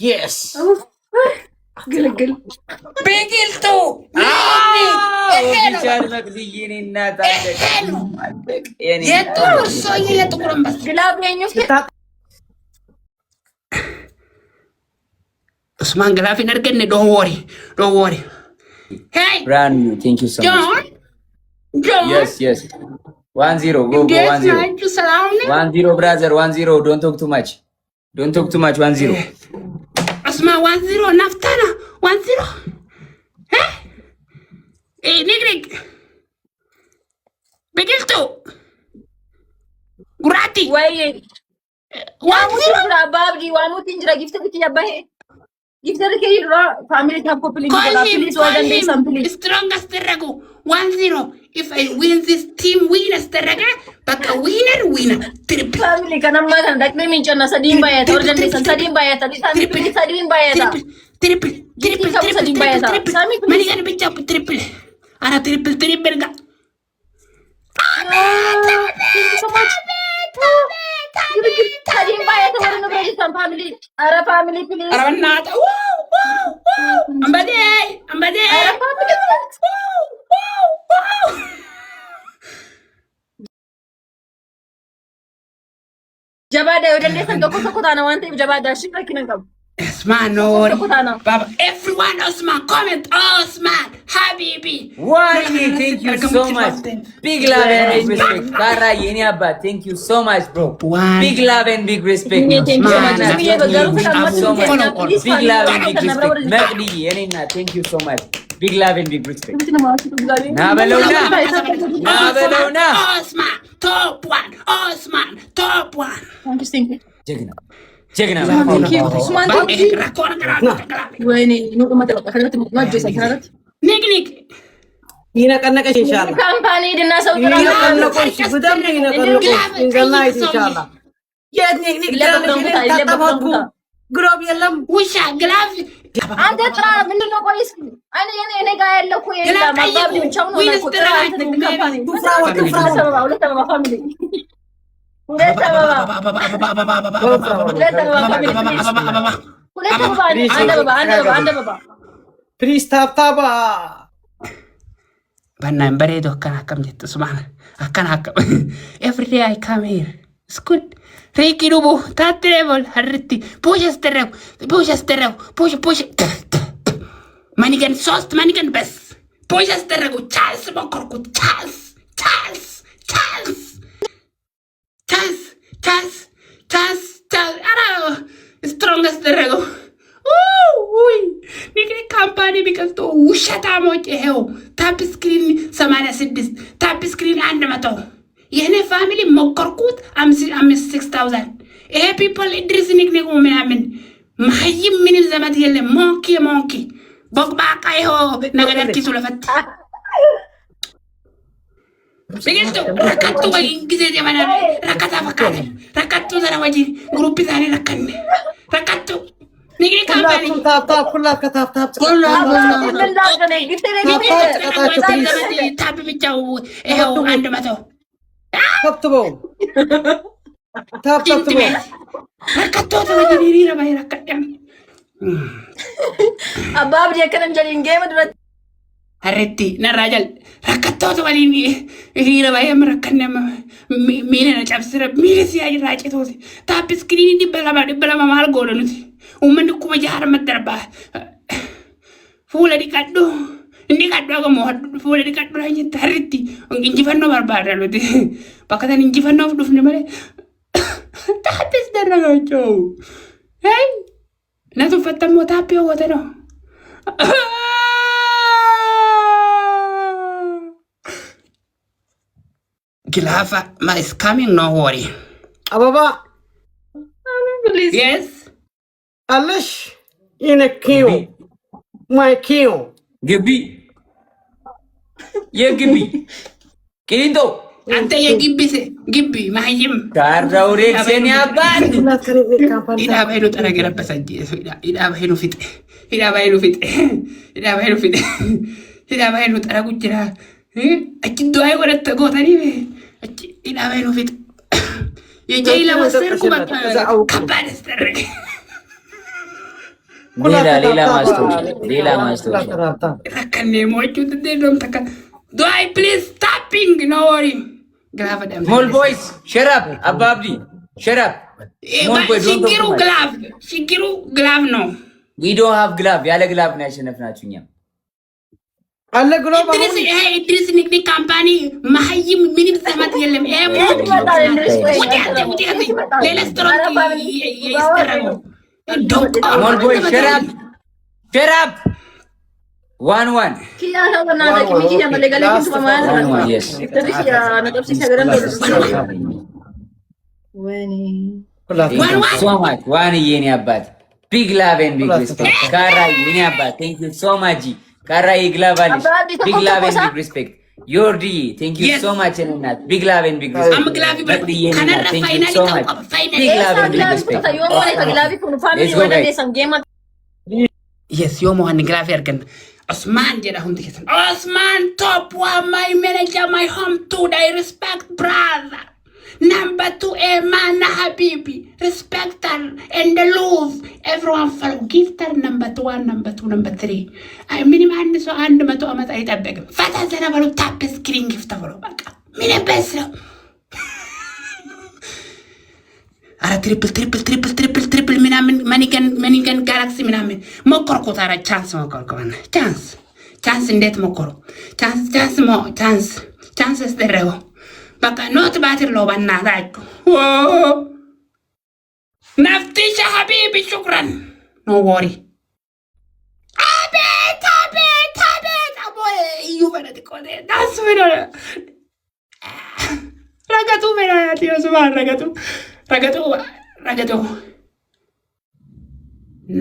Yes. ግልግል ቢቂልቱ ቢቻል መቅድዬን እናት አለቅ የጥሩ ሰውዬ የጥቁር አንበሳ ግላብኛው Usman Galafi nargenne, don't worry. Hey, brand new, thank you so much. John. Yes. 1-0, go 1-0. 1-0, brother, 1-0. Don't talk too much. 1-0. Usman 1-0, Naftana 1-0. Hey, Nigrig. Bigilto. Gurati. Wait. 1-0 babdi 1 injira gift kiya bahe. Gift ke family tap please. Please strong asterrago 1-0. If I win this team win asterraga, baka winner. Triple. Family kana mana dakne minchana sadin bayata or jande sadin bayata sadin bayata. Triple. Mani kan bicha triple. Ana triple ga. So much. Sadin bayata or no ready some family. Ara family please. Ara nata. Wow. Ambade. Ara family. Wow. Jabada udande san doko tana wante jabada shikra kinangam. Osman, no. Baba, everyone, Osman, comment, Osman, Habibi. Wani, thank you so much. Big love and big respect. Kara yeni abba, thank you so much, bro. Big love and big respect. Thank you so much. Big love and big respect. Mekdi, yenina, thank you so much. Big love and big respect. Na balona. Osman, top one. Thank you. Jegna. Thank you. Usman, thank you. Wayne, no mata ma jesa karat. Nig. Ina kanna ka inshallah. Company dinna sautra. Ina kanna ko budam ina kanna ko inshallah inshallah. Ya nig ግሮብ የለም ውሻ ግላፍ አንተ ጥራ ምንድነው? ቆይስ እኔ ጋር ያለው እኮ የለም አባቢ ብቻው ነው ማለት ነው። አንተ ካምፓኒ ሁለት አበባ ፋሚሊ አንድ አበባ ፕሊዝ ታብታባ በእናትህ በሬዶ አከናከም ጀት ሱማን አከናከም every day I come here it's good Ricky Dubu, Tatrevol, Hariti, push. Manigan sost, manigan best. Push us the rego, Charles, Mokorku, Charles. Strongest the rego. Nigga company because to Ushata Moke Hell, tap screen, Samana Sidis, tap screen and Mato. የኔ ፋሚሊ ሞከርኩት 6000 ይሄ ፒፕል ኢድሪስ ንግኒጉ ምናምን ማይም ምንም ዘመት የለም ሞንኪ ቦቅባቃ ይሆ ነገር ኪሱ ለፈት በግልጡ ረከቱ ወይ ጊዜ ዘመና ረከታ ፈካለ ረከቱ ዘና ወጂ ግሩፕ ዛሬ ረከቱ ንግኒ ካምፓኒ ታብ ብቻው ይሄው 100 Taptabo. Rakatto to dirira bay rakadam. Abab dia kan jalin game durat. Harretti na rajal. Rakatto to walini dirira bay amrakannam mine na chapsira mine si ay raje to. Tap screen di belama mal golonut. Umman kuma jahar madarba. Fula di kaddo. Ini kaddo ko mo fula di kaddo ay tariti ang injifanno barbara lo di pakatan injifanno duf ne male tapis daragacho hey na to fatamo tapio wotero Gilafa ma is coming no worry Ababa Please. yes Alish in a queue my queue ግቢ የግቢ ቂሊንጦ አንተ የግቢ ማህይም ካራውሬ ሴኒ አባን ኢዳ ባይሉ ተረገረበሰ ኢዳ ባይሉ ተረጉ ጅራ አቺ ዱአይ ወረተ ጎተኒ አቺ ኢዳ ባይሉ ፊት የጀይላ ወሰርኩ በቃ ከባድ አስተረገ ሌላ ማስታወሻ ረከኔ ሞቹ ትደም ተካ ዱአይ ፕሊዝ ታፒንግ ኖ ወሪ ግላፍ ደም ስሞል ቦይስ ሸራፕ አባብዲ ሸራፕ ችግሩ ግላፍ ነው። ዊ ዶንት ሃቭ ግላፍ ያለ ግላፍ ነው ያሸነፍናችሁ እኛ አለ ግላፍ ይሄ ኢድሪስ ንግድ ካምፓኒ ማህይም ምንም ዘመት የለም። ይሄ ሌላስትሮክ ይስተራው ስሞል ቦይስ ሸራፕ ሸራፕ 1-1 ዋን የኔ አባት ቢግ ላቭ ኤንድ ቢግ ሪስፔክት ካራይ የኔ አባት ቴንክ ዩ ሶ ማች ካራይ ግላቫሊ ቢግ ላቭ ኤንድ ቢግ ሪስፔክት ዮርዲ ቴንክ ዩ ሶ ማች እናት ቢግ ላቭ ኤንድ ቢግ ሪስፔክት ካናራ ፋይናሊ ቢግ ላቭ ኤንድ ቢግ ሪስፔክት yes yo mo han ግላፍ ያርገን Osman jeda hundi kesan Osman top one my manager my home to I respect brother number 2 Emana Habibi respect her and the love everyone follow gift her number 1 number 2 number 3 I minimum and so and mato amat ay tabeg fata zana balu tap screen gift follow baka mine besro ara triple ምናምን ማኒገን ጋላክሲ ምናምን ሞከርኩ። ታራ ቻንስ ሞከርኩ። ቻንስ እንዴት ሞከሩ? ቻንስ ደረው በቃ ኖት ባትር ነው በእናታችሁ። ነፍቲሻ ሀቢቢ ሹክራን ኖ ወሪ አቤት አቦይ እዩ በረት ቆደ ዳስ ምን ረገጡ ምን ያቲዮስ ረገጡ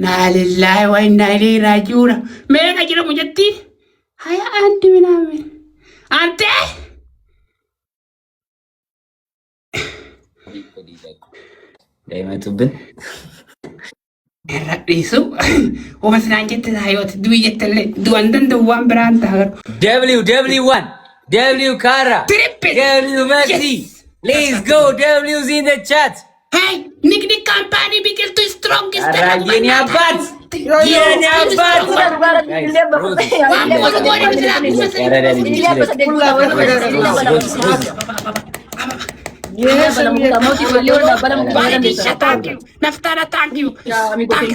ናልላይ ወይ ናይሊ ራጁራ ሜጋ ጅሮ ሙጀቲ 21 ምናምን አንተ ዳይመቱብን ረዲሱ ወመስናንጀት ታዮት ዱይጀተለ ዱንደን ደዋን ብራን ታገር W1 W ካራ W መሲ let's go W's in the chat hey nigdi company bigel to strongest የኔ አባት naftara thank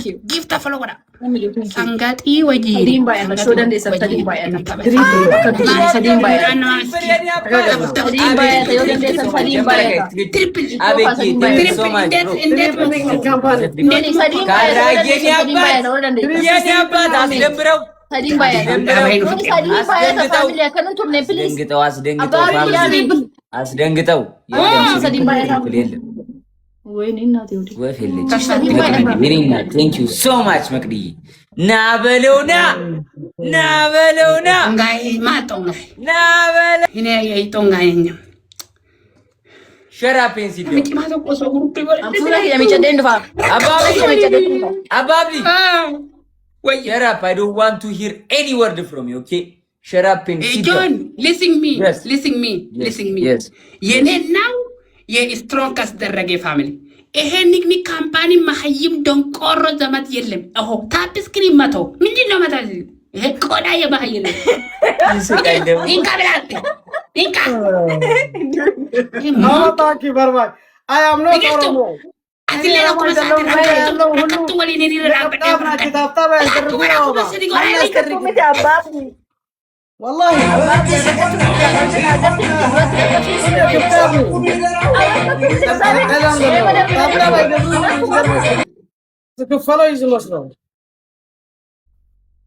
you gift follow Sangati waji አስደንግጠው ቴንክ ዩ ሶ ማች መቅድዬ ናበለውና ngai matonga ናበለ ine yai tonga yenya ሸራፔን ሲል miki mato koso grupi bole አባብሊ wait ሸራፕ I don't want to hear any word from you okay ሸራፔን ሲል John listen me yes yene now ye strongest ደረገ ፋሚሊ ይሄ ንግኒ ካምፓኒ ማህይም ደንቆሮ ዘመት የለም አሆ ታፕ ስክሪን መቶ ምንድነው መታል ይሄ ቆዳ የማህይም ኢንካ ብላክ ኢንካ ማታኪ በርባይ አይ አም ኖት ኦሮሞ አትሌላ ኮመሳት አከቱ ወሊ ነዲ ረራበደ ታፍታ والله تكفلوا يزمسلو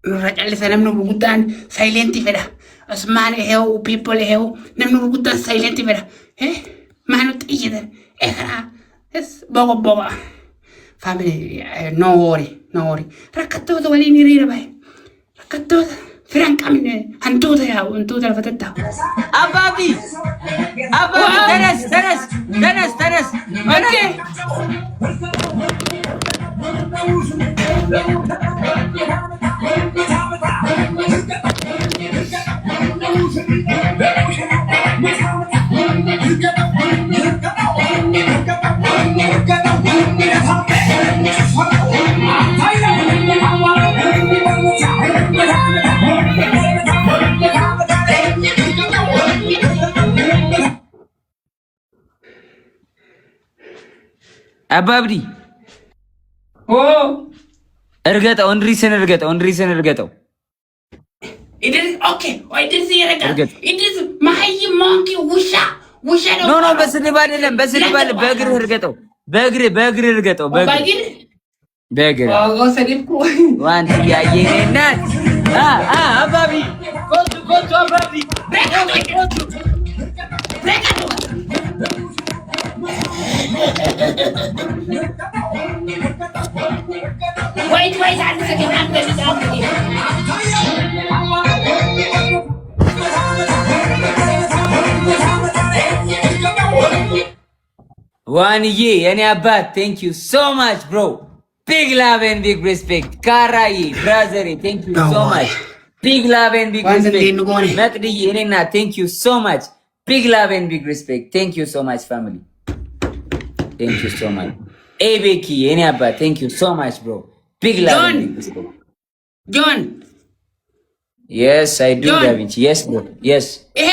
رجال سنمنو بغدان سايلنتي فدا اسمان هيو بيبل هيو نمنو بغدان سايلنتي فدا ما نو تيجي اخرا اس بابا فاميلي نو وري ركتو ولي نيري باي ركتو فرانك أمين هنتودا يا هنتودا الفتاة أبابي درس أوكي አባብዲ ኦ እርገጠው እንድሪስን እርገጠው ኢድሪስ ኦኬ ወይ ኢድሪስ ይረጋ እርገጥ። ኢድሪስ ማህይ ሞንኪ ውሻ ነው ኖ በስድብ አይደለም በእግርህ እርገጠው በእግርህ እርገጠው በእግር ሰዲብኩ ዋንት ያየኔ ናት አባቢ ጎቱ አባቢ ወይት አንድ ሰከንድ ዋንዬ የኔ አባት ቴንክ ዩ ሶ ማች ብሮ ቢግ ላቭ ኤንድ ቢግ ሪስፔክት ካራዬ ብራዘሬ ቴንክ ዩ ሶ ማች ቢግ ላቭ ኤንድ ቢግ ሪስፔክት መቅድዬ የኔ እናት ቴንክ ዩ ሶ ማች ቢግ ላቭ ኤንድ ቢግ ሪስፔክት ቴንክ ዩ ሶ ማች ፋሚሊ ቴንክ ዩ ሶ ማች ኤቤኪ የኔ አባት ቴንክ ዩ ሶ ማች ብሮ ቢግ ላቭ ኤንድ ቢግ ሪስፔክት ጆን Yes, I do, John. Da Vinci. Yes, bro. Yes. ይሄ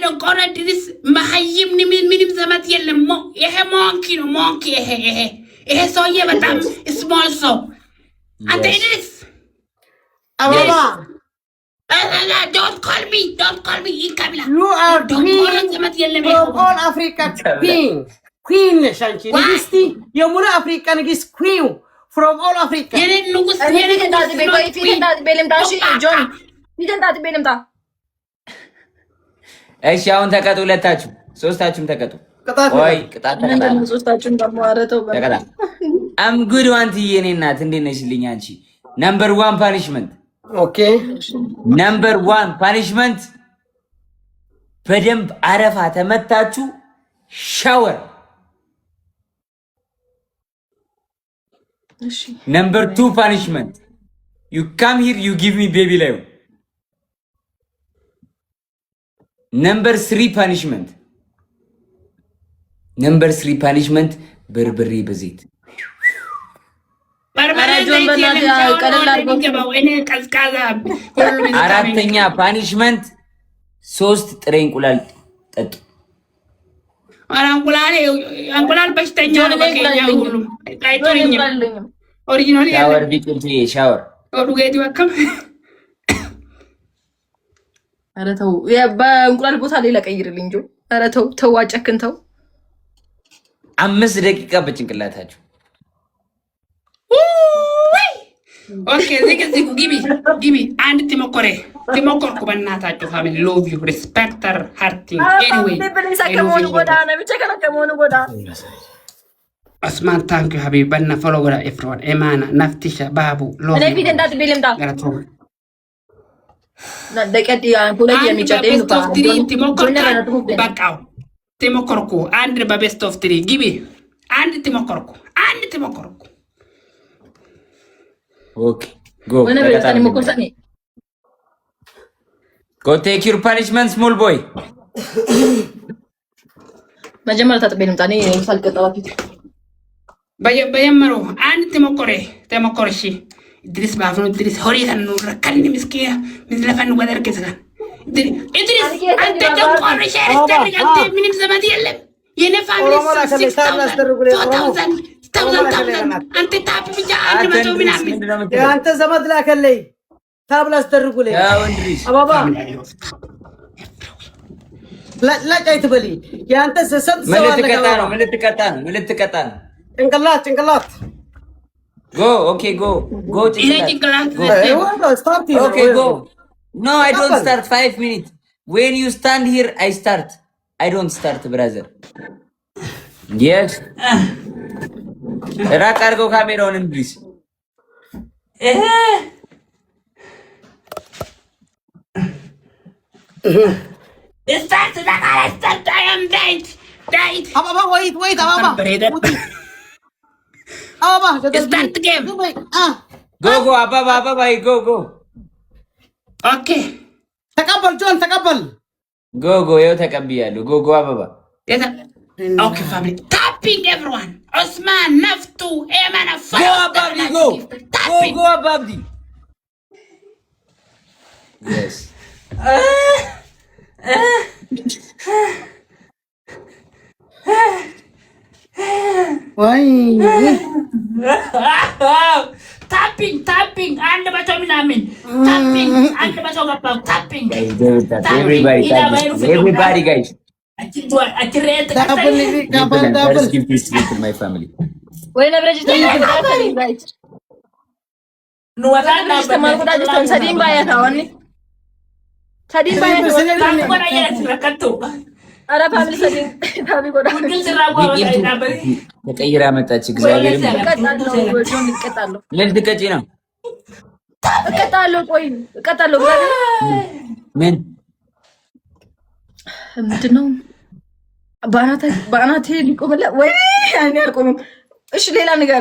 ደንቆሮ ድሪስ መሀይም ምንም ዘመት የለም። ይሄ ሞንኪ ነው ሞንኪ። ይሄ ሰውዬ በጣም ስሞል ሰው። አንተ ድሪስ አበባ don't call me ይካብላ you are ደንቆሮ queen ዘመት የለም። from all Africa queen ነሽ አንቺ ንግስቲ የሙሉ አፍሪካ ንግስት queen from all Africa የኔ ንጉስ እሺ አሁን ተቀጡ፣ ሁለታችሁ ሶስታችሁም ተቀጡ። ወይ ቅጣት ተቀጣ። አም ጉድ ዋንትዬ የኔ እናት እንዴት ነሽልኝ አንቺ? ነምበር 1 ፓኒሽመንት ኦኬ ነምበር 1 ፓኒሽመንት በደንብ አረፋ ተመታችሁ ሻወር። ነምበር 2 ፓኒሽመንት you come here you give me baby lion. Number 3 punishment በርበሬ በዘይት አራተኛ ፓኒሽመንት 3 ጥሬ እንቁላል ጠጡ። እንቁላል በሽተኛ ነው። በቀኛ ሁሉ አይቶኝም። ኦሪጂናል ሻወር ቢቅልት ሻወር ዱጌት ወከም ኧረ ተው በእንቁላል ቦታ ሌላ ቀይርልኝ እንጂ ኧረ ተው አጨክን ተው 5 ደቂቃ በጭንቅላታችሁ ኦኬ ዝግ ጊቢ አንድ ትሞኮርኩ በእናታችሁ ፋሚሊ ሎቭ ዩ ሪስፔክተር ሃርቲንግ ኤኒዌይ Osman, thank you, Habib. Banna follow everyone. Emana, Naftisha, Babu, love you. Timokorku, and the best of 3. Give me. And Timokorku. Okay, go. Go take your punishment, small boy. በየመሩ አንድ ተሞኮረሺ ድሪስ ባፍኑ ድሪስ ሆሪታን ረከን ምስኪያ ምዝለፈን ወደርክ ይስጋል ድሪስ አንተ ተቆረሽ አስተርግ አንተ ምንም ዘመድ የለም የኔ ፋሚሊ አንተ ታፕ ብቻ አንድ መቶ ምናምን አንተ ዘመድ ላከለይ ታብላ አስደርጉልኝ ያው እንድሪስ አባባ ለጫይ ትበሊ ያንተ ሰሰብ ሰው ምን ልትቀጣ ነው ጭንቅላት go okay go ጭንቅላት okay go no I don't start 5 minutes when you stand here I start I don't start brother yes ራቅ አድርገው ካሜራውን እንድሪስ start I am died አባባ wait አባባ start the game go አባባ go okay ተቀበል ጆን ተቀበል go ይኸው ተቀብያለሁ go አባባ okay family tapping everyone Osman Naftu Emana go ababdi go ababdi yes ወይኔ ታፒንግ አንድ መቶ ምናምን ታፒንግ አንድ መቶ ገባው ታፒንግ Everybody guys. አትሬት Let's give this to my family. ወይ ነብረጅ ተማልኩዳጅ ኑዋታና ተማልኩዳጅ ሰዲን ባያታውኒ ሰዲን ባያታውኒ አረ ፋሚሊ ሰዲን ታቢ ጎዳ ተቀይራ መጣች። እግዚአብሔር እቀጣለሁ። ምን ልትቀጪ ነው? እቀጣለሁ። ቆይ እቀጣለሁ። ምን ምንድነው? በአናቴ ሊቆምላ ወይ እኔ አልቆምም። እሺ ሌላ ነገር